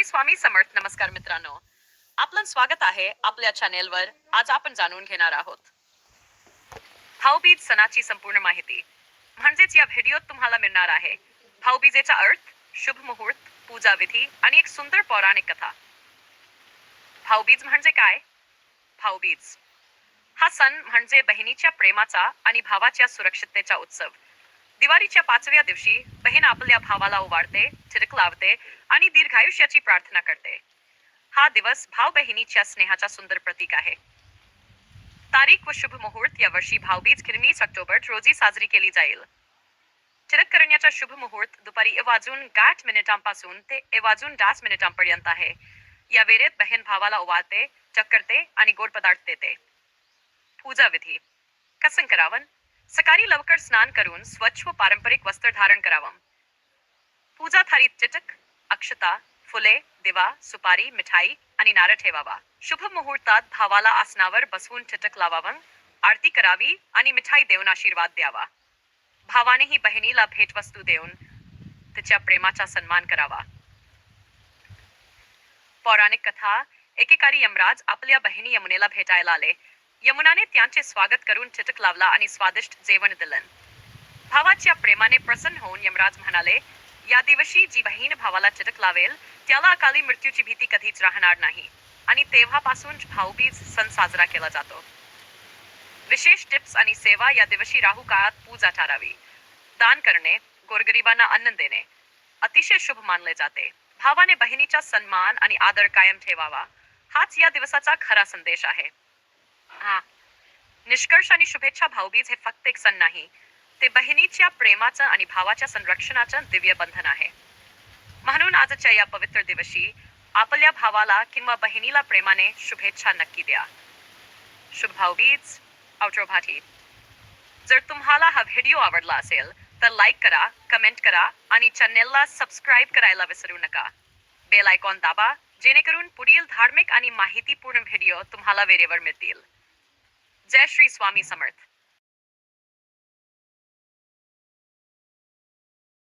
स्वामी समर्थ. नमस्कार मित्रांनो, आपलं स्वागत आहे आपल्या चॅनेलवर. आज आपण जाणून घेणार आहोत भाऊबीज सणाची संपूर्ण माहिती. म्हणजेच या व्हिडिओत तुम्हाला मिळणार आहे भाऊबीजेचा अर्थ, शुभ मुहूर्त, पूजा विधी आणि एक सुंदर पौराणिक कथा. भाऊबीज म्हणजे काय? भाऊबीज हा सण म्हणजे बहिणीच्या प्रेमाचा आणि भावाच्या सुरक्षिततेचा उत्सव. दिवाळीच्या 5व्या दिवशी बहीण आपल्या भावाला ओवाळते, टिळक लावते आणि दीर्घायुष्याची प्रार्थना करते. हा दिवस भाऊ बहिणीच्या स्नेहाचा सुंदर प्रतीक आहे. तारीख व शुभ मुहूर्त. या वर्षी भाऊबीज 19 ऑक्टोबर रोजी साजरी केली जाईल. टिळक करण्याचा शुभ मुहूर्त दुपारी 1:08 ते 1:10 आहे. या वेळेत बहीण भावाला ओवाळते, चक्करते आणि गोड पदार्थ देते. पूजा विधी. कसं करावं? सकाळी लवकर स्नान करून स्वच्छ व पारंपरिक वस्त्र धारण करावं. पूजा थाळीत टिटक, अक्षता, फुले, दिवा, सुपारी, मिठाई आणि नारळ ठेवावा. शुभ मुहूर्तात भावाला आसनावर बसवून टिटक लावावं, आरती करावी आणि मिठाई देऊन आशीर्वाद द्यावा. भावानेही बहिणीला भेटवस्तू देऊन तिच्या प्रेमाचा सन्मान करावा. पौराणिक कथा. एकेकाळी यमराज आपल्या बहिणी यमुनेला भेटायला आले. यमुनाने त्यांचे स्वागत करून टिटक लावला आणि स्वादिष्ट जेवण दिलं. भावाच्या प्रेमाने प्रसन्न होऊन यमराज म्हणाले, या दिवशी जी बहीण भावाला टिटक लावेल त्याला अकाली मृत्यूची भीती कधीच राहणार नाही. आणि तेव्हापासून भाऊबीज सण साजरा केला जातो. विशेष टिप्स आणि सेवा. या दिवशी राहू काळात पूजा टाळावी. दान करणे, गोरगरिबांना अन्न देणे अतिशय शुभ मानले जाते. भावाने बहिणीचा सन्मान आणि आदर कायम ठेवावा, हाच या दिवसाचा खरा संदेश आहे. निष्कर्ष आणि शुभेच्छा. भाऊबीज हे फक्त एक सण नाही, ते बहिणीच्या प्रेमाचं आणि भावाच्या संरक्षणाचं दिव्य बंधन आहे. म्हणून आजच्या या पवित्र दिवशी आपल्या भावाला किंवा बहिणीला प्रेमाने शुभेच्छा नक्की द्या. शुभ भाऊबीज. आउटरो भाटी. जर तुम्हाला हा व्हिडिओ आवडला असेल तर लाईक करा, कमेंट करा आणि चॅनेलला सबस्क्राईब करायला विसरू नका. बेल आयकॉन दाबा, जेणेकरून पुढील धार्मिक आणि माहितीपूर्ण व्हिडिओ तुम्हाला वेळेवर मिळतील. जय श्री स्वामी समर्थ.